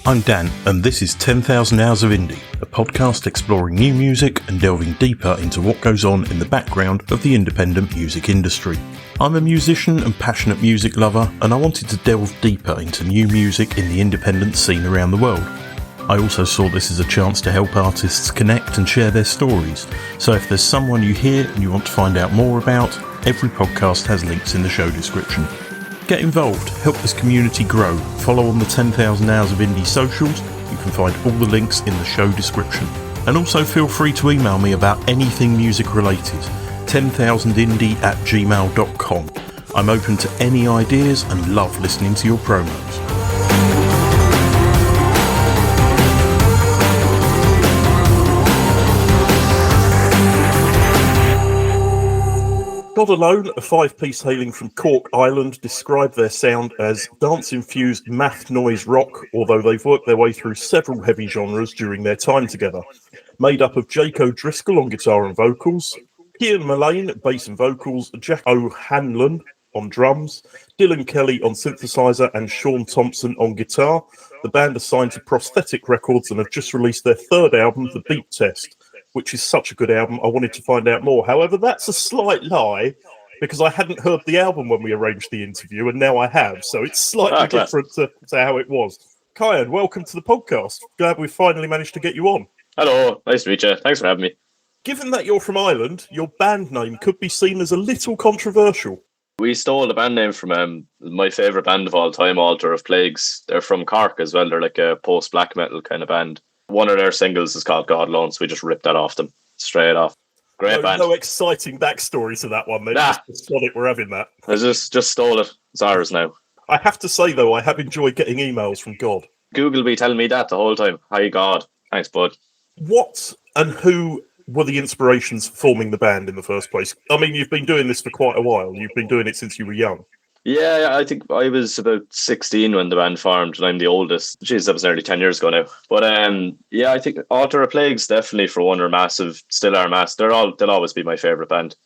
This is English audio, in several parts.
I'm Dan, and this is 10,000 Hours of Indie, a podcast exploring new music and delving deeper into what goes on in the background of the independent music industry. I'm a musician and passionate music lover, and I wanted to delve deeper into new music in the independent scene around the world. I also saw this as a chance to help artists connect and share their stories, so if there's someone you hear and you want to find out more about, every podcast has links in the show description. Get involved, help this community grow, follow on the 10,000 Hours of Indie socials, you can find all the links in the show description. And also feel free to email me about anything music related, 10,000indie@gmail.com. I'm open to any ideas and love listening to your promos. God Alone, a five-piece hailing from Cork, Ireland, describe their sound as dance-infused math noise rock, although they've worked their way through several heavy genres during their time together. Made up of Jake O'Driscoll on guitar and vocals, Cian Mullane, bass and vocals, Jack O'Hanlon on drums, Dylan Kelly on synthesizer, and Seán Thompson on guitar. The band are signed to Prosthetic Records and have just released their third album, The Beat Test, which is such a good album. I wanted to find out more. However, that's a slight lie, because I hadn't heard the album when we arranged the interview, and now I have. So it's slightly different to how it was. Cian, welcome to the podcast. Glad we finally managed to get you on. Hello, nice to meet you. Thanks for having me. Given that you're from Ireland, your band name could be seen as a little controversial. We stole the band name from my favourite band of all time, Altar of Plagues. They're from Cork as well. They're like a post-black metal kind of band. One of their singles is called God Alone, so we just ripped that off them, straight off. Great band. No exciting backstory to that one. They just got it, we're having that. I just stole it. It's ours now. I have to say, though, I have enjoyed getting emails from God. Google be telling me that the whole time. Hi, God. Thanks, bud. What and who were the inspirations for forming the band in the first place? I mean, you've been doing this for quite a while. You've been doing it since you were young. Yeah, I think I was about 16 when the band formed, and I'm the oldest. Jeez, that was nearly 10 years ago now. But yeah, I think Altar of Plagues definitely, for one, are massive, still are massive. They'll always be my favourite band,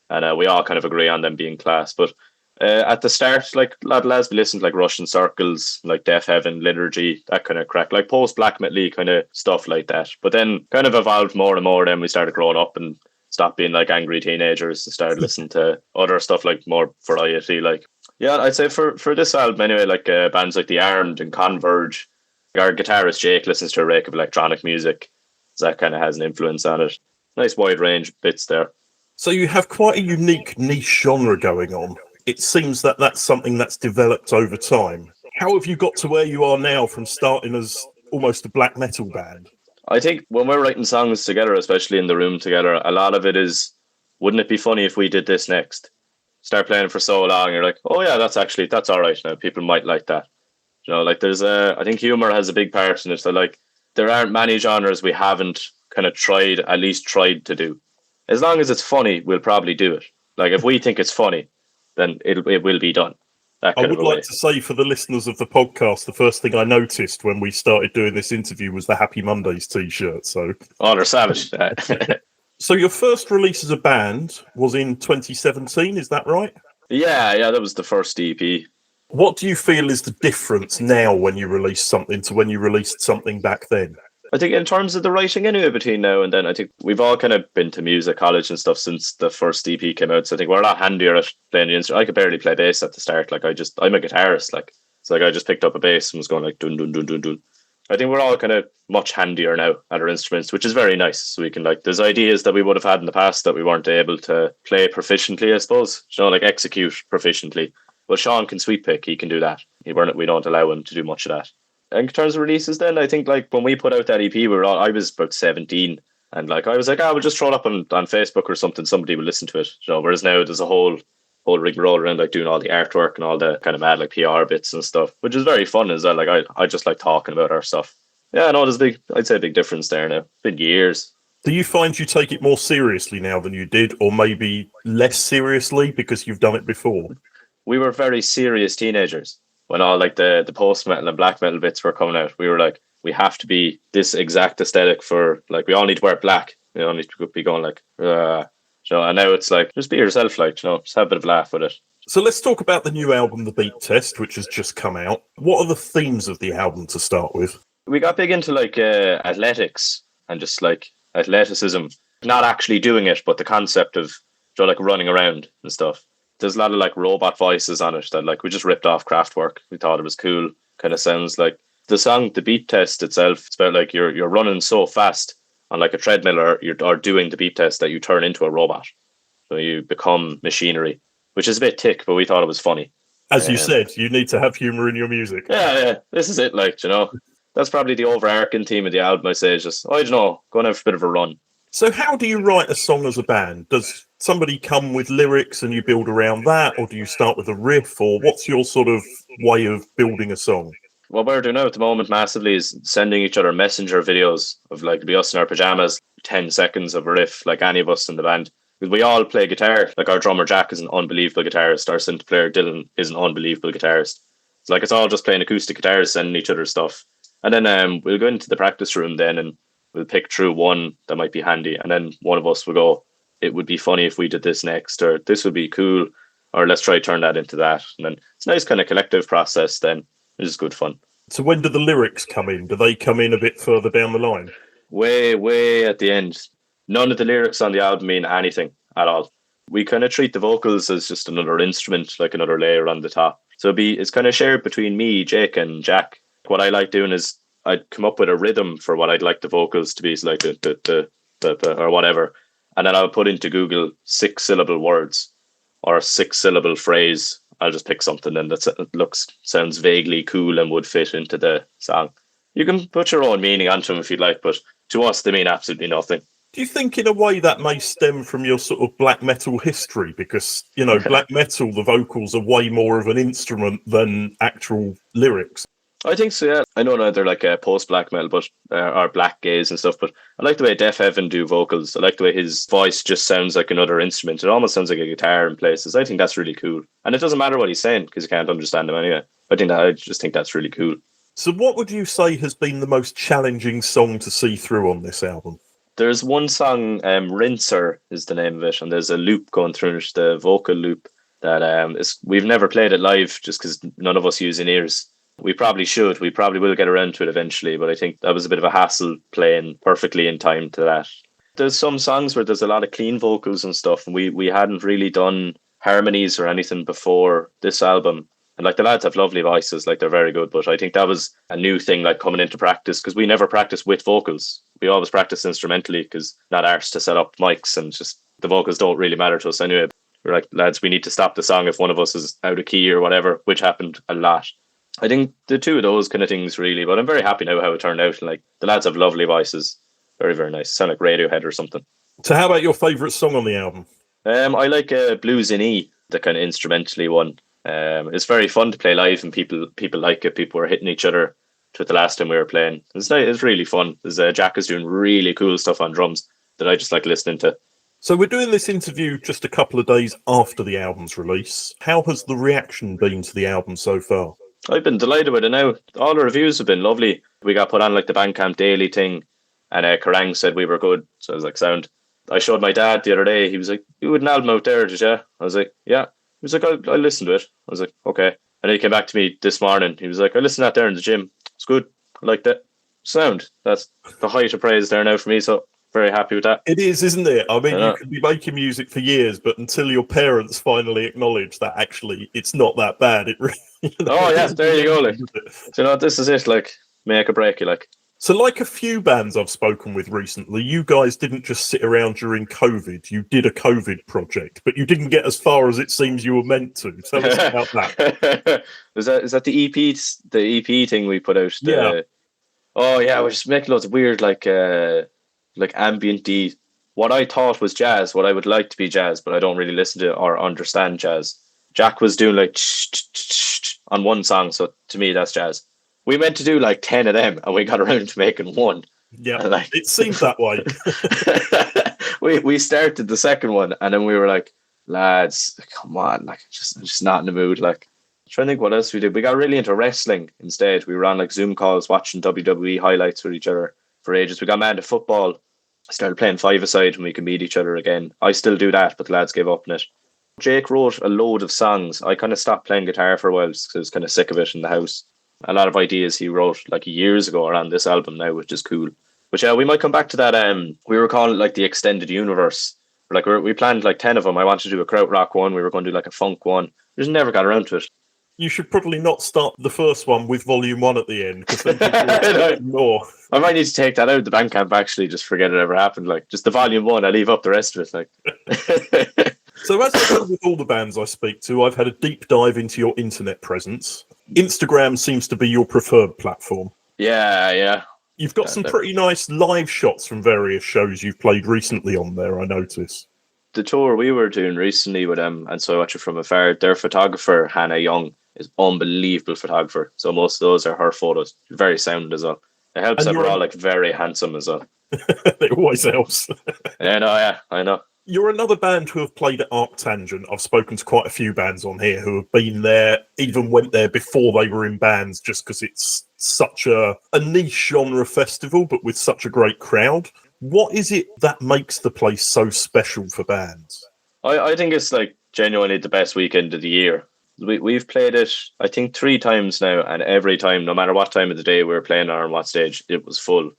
and we all kind of agree on them being class. But at the start, like lads, we listened to like Russian Circles, like Death Heaven, Liturgy, that kind of crack, like post-black metal kind of stuff like that. But then kind of evolved more and more. Then we started growing up and stopped being like angry teenagers and started listening to other stuff, like more variety, like. Yeah, I'd say for this album anyway, like bands like The Armed and Converge, our guitarist Jake listens to a rake of electronic music, so that kind of has an influence on it. Nice wide range of bits there. So you have quite a unique niche genre going on. It seems that that's something that's developed over time. How have you got to where you are now from starting as almost a black metal band? I think when we're writing songs together, especially in the room together, a lot of it is, wouldn't it be funny if we did this next? Start playing for so long, you're like, oh yeah, that's all right now. People might like that. You know, like I think humor has a big part in it. So like, there aren't many genres we haven't kind of at least tried to do. As long as it's funny, we'll probably do it. Like if we think it's funny, then it will be done. I would like to say for the listeners of the podcast, the first thing I noticed when we started doing this interview was the Happy Mondays t-shirt. So, oh, they're savage. So your first release as a band was in 2017, is that right? Yeah, that was the first EP. What do you feel is the difference now when you release something to when you released something back then? I think in terms of the writing anyway, between now and then, I think we've all kind of been to music college and stuff since the first EP came out. So I think we're a lot handier at playing the instrument. I could barely play bass at the start. Like I'm a guitarist. Like, so like I just picked up a bass and was going like dun dun dun dun dun. I think we're all kind of much handier now at our instruments, which is very nice. So we can there's ideas that we would have had in the past that we weren't able to play proficiently, I suppose. You know, like execute proficiently. But Sean can sweep pick, he can do that. We don't allow him to do much of that. And in terms of releases then, I think like when we put out that EP, I was about 17. And like I was like, we'll just throw it up on Facebook or something, somebody will listen to it. You know, whereas now there's a whole rigmarole around like doing all the artwork and all the kind of mad like PR bits and stuff, which is very fun as well. Like I just like talking about our stuff. Yeah, no, there's I'd say a big difference there now. It's been years. Do you find you take it more seriously now than you did, or maybe less seriously because you've done it before? We were very serious teenagers when all like the post metal and black metal bits were coming out. We were like, we have to be this exact aesthetic for like, we all need to wear black. We all need to be going like, you know, and now it's like, just be yourself, like, you know, just have a bit of a laugh with it. So let's talk about the new album, The Beat Test, which has just come out. What are the themes of the album to start with? We got big into like athletics and just like athleticism, not actually doing it, but the concept of like running around and stuff. There's a lot of like robot voices on it that like we just ripped off Kraftwerk. We thought it was cool. Kind of sounds like the song, the beat test itself. It's about like you're running so fast on like a treadmill or doing the beat test that you turn into a robot. So you become machinery, which is a bit tick, but we thought it was funny. As you said, you need to have humour in your music. Yeah, this is it. Like, that's probably the overarching theme of the album. I say, just I don't know, going out for a bit of a run. So, how do you write a song as a band? Does somebody come with lyrics and you build around that, or do you start with a riff, or what's your sort of way of building a song? What we're doing now at the moment massively is sending each other messenger videos of like be us in our pajamas, 10 seconds of a riff, like any of us in the band. Because we all play guitar. Like our drummer Jack is an unbelievable guitarist. Our synth player Dylan is an unbelievable guitarist. It's like it's all just playing acoustic guitars, sending each other stuff. And then we'll go into the practice room then and we'll pick through one that might be handy. And then one of us will go, it would be funny if we did this next, or this would be cool, or let's try to turn that into that. And then it's a nice kind of collective process then. It's just good fun. So when do the lyrics come in? Do they come in a bit further down the line? Way at the end. None of the lyrics on the album mean anything at all. We kind of treat the vocals as just another instrument, like another layer on the top. So it's kind of shared between me, Jake, and Jack. What I like doing is I'd come up with a rhythm for what I'd like the vocals to be, so like the or whatever, and then I'll put into Google 6-syllable words or a 6-syllable phrase. I'll just pick something and that sounds vaguely cool and would fit into the song. You can put your own meaning onto them if you'd like, but to us they mean absolutely nothing. Do you think in a way that may stem from your sort of black metal history? Because, black metal, the vocals are way more of an instrument than actual lyrics. I think so, yeah. I know now they're like post-black metal, but or black gaze and stuff, but I like the way Def Evan do vocals. I like the way his voice just sounds like another instrument. It almost sounds like a guitar in places. I think that's really cool. And it doesn't matter what he's saying because you can't understand him anyway. I just think that's really cool. So what would you say has been the most challenging song to see through on this album? There's one song, Rinser is the name of it, and there's a loop going through it, the vocal loop, that we've never played it live just because none of us use in-ears. We probably should. We probably will get around to it eventually, but I think that was a bit of a hassle playing perfectly in time to that. There's some songs where there's a lot of clean vocals and stuff, and we hadn't really done harmonies or anything before this album. And like the lads have lovely voices, like they're very good, but I think that was a new thing, like coming into practice, because we never practice with vocals. We always practice instrumentally because not arse to set up mics, and just the vocals don't really matter to us anyway. We're like, lads, we need to stop the song if one of us is out of key or whatever, which happened a lot. I think the two of those kind of things really, but I'm very happy now how it turned out. Like the lads have lovely voices, very, very nice. Sound like Radiohead or something. So how about your favourite song on the album? I like Blues in E, the kind of instrumentally one. It's very fun to play live, and people like it. People were hitting each other to it the last time we were playing. It's really fun. Jack is doing really cool stuff on drums that I just like listening to. So we're doing this interview just a couple of days after the album's release. How has the reaction been to the album so far? I've been delighted with it now. All the reviews have been lovely. We got put on like the Bandcamp Daily thing, and Kerrang said we were good. So I was like, sound. I showed my dad the other day. He was like, you had an album out there, did you? I was like, yeah. He was like, I listened to it. I was like, okay. And then he came back to me this morning. He was like, I listened to that there in the gym. It's good. I liked it. Sound. That's the height of praise there now for me. So very happy with that. It is, isn't it? I mean, you could be making music for years, but until your parents finally acknowledge that actually it's not that bad, it really... Oh, yeah, there you go. Like, this is it. Like, make or break you, like. So like a few bands I've spoken with recently, you guys didn't just sit around during COVID. You did a COVID project, but you didn't get as far as it seems you were meant to. Tell us about that. Is that the EP thing we put out? Yeah. Oh, yeah, we're just making loads of weird, like ambient-y, what I thought was jazz, what I would like to be jazz, but I don't really listen to or understand jazz. Jack was doing like on one song, so to me that's jazz. We meant to do like 10 of them, and we got around to making one. Yeah, it seems that way. we started the second one, and then we were like, lads, come on, like I'm just not in the mood. Like, I'm trying to think what else we did. We got really into wrestling instead. We were on like Zoom calls watching WWE highlights with each other for ages. We got mad at football. I started playing five-a-side when we could meet each other again. I still do that, but the lads gave up on it. Jake wrote a load of songs. I kind of stopped playing guitar for a while because I was kind of sick of it in the house. a lot of ideas he wrote like years ago are on this album now, which is cool. But yeah, we might come back to that. We were calling it like the extended universe. Like we planned like 10 of them. I wanted to do a krautrock one. We were going to do like a funk one. We just never got around to it. You should probably not start the first one with volume 1 at the end, because then people will more. I might need to take that out of the Bandcamp, actually, just forget it ever happened. Like, just the volume 1, I leave up the rest of it. Like, So as I do with all the bands I speak to, I've had a deep dive into your internet presence. Instagram seems to be your preferred platform. Yeah. You've got some pretty nice live shots from various shows you've played recently on there, I notice. The tour we were doing recently with them, and so I watch it from afar, their photographer, Hannah Young, is unbelievable photographer. So most of those are her photos. Very sound as well. It helps that we're all like very handsome as well. It always helps. Yeah, I know. You're another band who have played at Arctangent. I've spoken to quite a few bands on here who have been there, even went there before they were in bands, just because it's such a niche genre festival, but with such a great crowd. What is it that makes the place so special for bands? I think it's like genuinely the best weekend of the year. We've played it, I think, 3 times now, and every time, no matter what time of the day we were playing on what stage, it was full.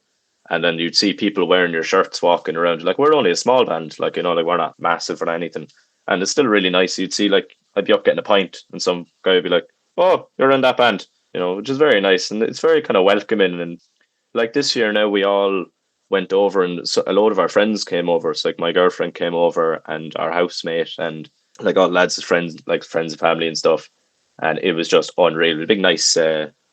And then you'd see people wearing your shirts walking around. Like, we're only a small band, like, you know, like we're not massive or anything. And it's still really nice. You'd see, like, I'd be up getting a pint and some guy would be like, "Oh, you're in that band," you know, which is very nice. And it's very kind of welcoming. And like this year now, we all went over, and so a load of our friends came over. So like my girlfriend came over and our housemate and like all lads' friends, like friends and family and stuff. And it was just unreal. A big, nice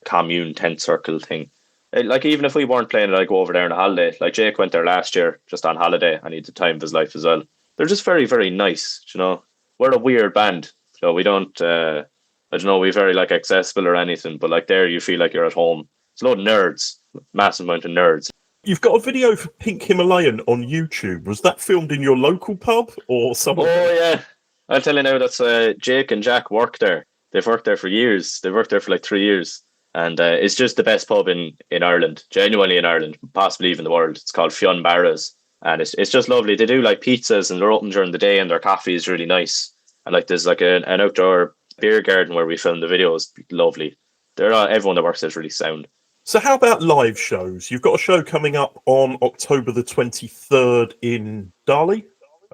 commune tent circle thing. Like, even if we weren't playing it, I'd go over there on a holiday. Like, Jake went there last year just on holiday, and he had the time of his life as well. They're just very, very nice, you know. We're a weird band. So we don't, I don't know, we're very, like, accessible or anything. But, like, there you feel like you're at home. It's a load of nerds. Massive amount of nerds. You've got a video for Pink Himalayan on YouTube. Was that filmed in your local pub or somewhere? Oh, yeah. I'll tell you now, that's Jake and Jack work there. They've worked there for years. They've worked there for like 3 years. And it's just the best pub in Ireland, genuinely in Ireland, possibly even the world. It's called Fionn Barra's. And it's just lovely. They do like pizzas and they're open during the day and their coffee is really nice. And like there's like an outdoor beer garden where we film the videos. Lovely. Everyone that works there is really sound. So how about live shows? You've got a show coming up on October the 23rd in Dali.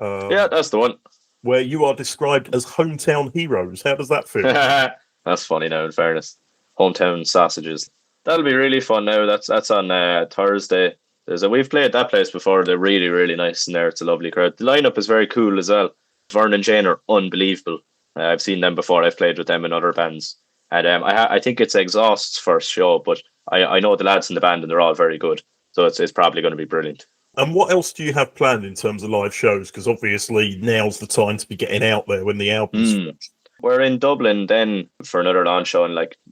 Yeah, that's the one. Where you are described as hometown heroes. How does that feel? That's funny now, in fairness. Hometown sausages. That'll be really fun now. That's on Thursday. We've played that place before. They're really, really nice in there. It's a lovely crowd. The lineup is very cool as well. Vern and Jane are unbelievable. I've seen them before. I've played with them in other bands. And I think it's Exhaust's first show, but I know the lads in the band and they're all very good. So it's probably going to be brilliant. And what else do you have planned in terms of live shows? Because obviously now's the time to be getting out there when the album's We're in Dublin then for another launch show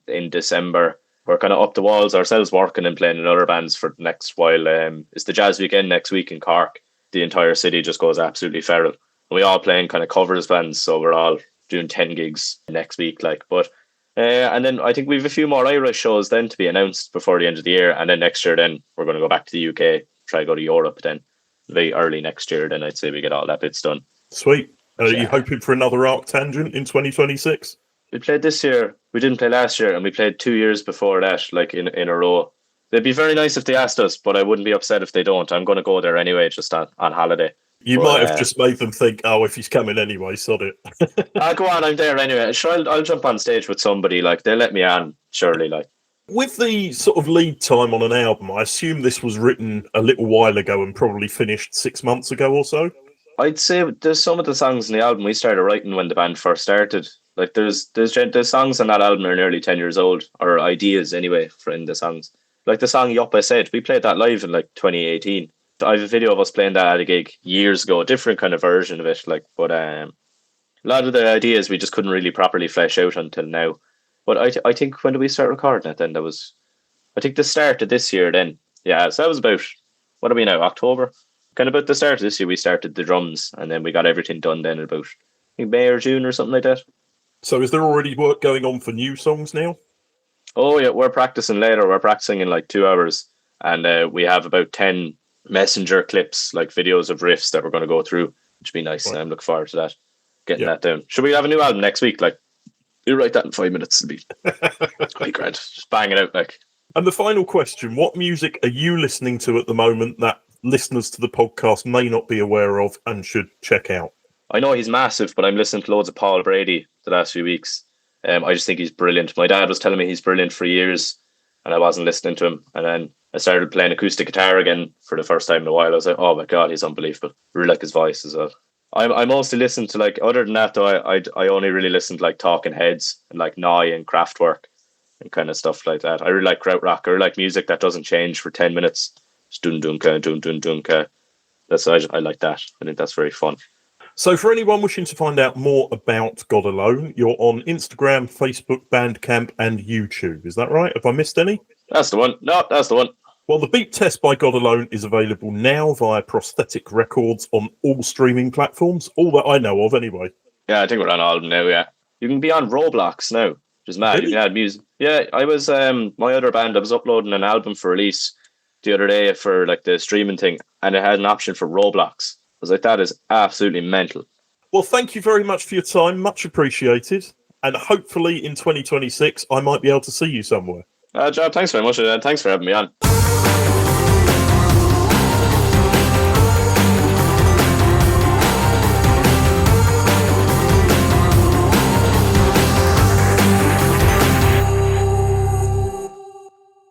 in December. We're kind of up the walls ourselves working and playing in other bands for the next while. It's the Jazz Weekend next week in Cork. The entire city just goes absolutely feral. We all playing kind of covers bands, so we're all doing 10 gigs next week. And then I think we have a few more Irish shows then to be announced before the end of the year. And then next year then we're going to go back to the UK, try to go to Europe then. Very early next year then I'd say we get all that bits done. Sweet. Are you hoping for another Arctangent in 2026? We played this year. We didn't play last year, and we played 2 years before that, like in a row. It'd be very nice if they asked us, but I wouldn't be upset if they don't. I'm going to go there anyway, just on holiday. You might have just made them think, oh, if he's coming anyway, sod it. Go on, I'm there anyway. Sure, I'll jump on stage with somebody. Like, they'll let me on, surely. Like, with the sort of lead time on an album, I assume this was written a little while ago and probably finished 6 months ago or so. I'd say there's some of the songs in the album we started writing when the band first started. Like there's songs on that album are nearly 10 years old, or ideas anyway for in the songs. Like the song Yup I Said, we played that live in like 2018. I have a video of us playing that at a gig years ago, a different kind of version of it. But a lot of the ideas we just couldn't really properly flesh out until now. But I think when did we start recording it then? I think the start of this year then. Yeah, so that was about, what are we now, October? Kind of about the start of this year, we started the drums, and then we got everything done then about I think May or June or something like that. So is there already work going on for new songs now? Oh yeah, we're practicing later. We're practicing in like 2 hours, and we have about 10 messenger clips, like videos of riffs that we're going to go through, which would be nice. Right. I'm looking forward to that, getting that down. Should we have a new album next week? Like You write that in 5 minutes to be grand. Just bang it out like. And the final question, what music are you listening to at the moment that listeners to the podcast may not be aware of and should check out? I know he's massive, but I'm listening to loads of Paul Brady the last few weeks. I just think he's brilliant. My dad was telling me he's brilliant for years, and I wasn't listening to him. And then I started playing acoustic guitar again for the first time in a while. I was like, oh my God, he's unbelievable. I really like his voice as well. I mostly listen to, like, other than that though, I only really listen to like Talking Heads and like Neu and Kraftwerk and kind of stuff like that. I really like krautrock. I really like music that doesn't change for 10 minutes. Just dun dun ka dun dun dun ka. I like that. I think that's very fun. So for anyone wishing to find out more about God Alone, you're on Instagram, Facebook, Bandcamp, and YouTube. Is that right? Have I missed any? That's the one. No, that's the one. Well, the Beat Test by God Alone is available now via Prosthetic Records on all streaming platforms, all that I know of anyway. Yeah, I think we're on all of them now, yeah. You can be on Roblox now, which is mad. Really? You can add music. Yeah, I was, my other band, I was uploading an album for release the other day for like the streaming thing, and it had an option for Roblox. I was like, that is absolutely mental. Well, thank you very much for your time. Much appreciated. And hopefully in 2026, I might be able to see you somewhere. Job, thanks very much. Thanks for having me on.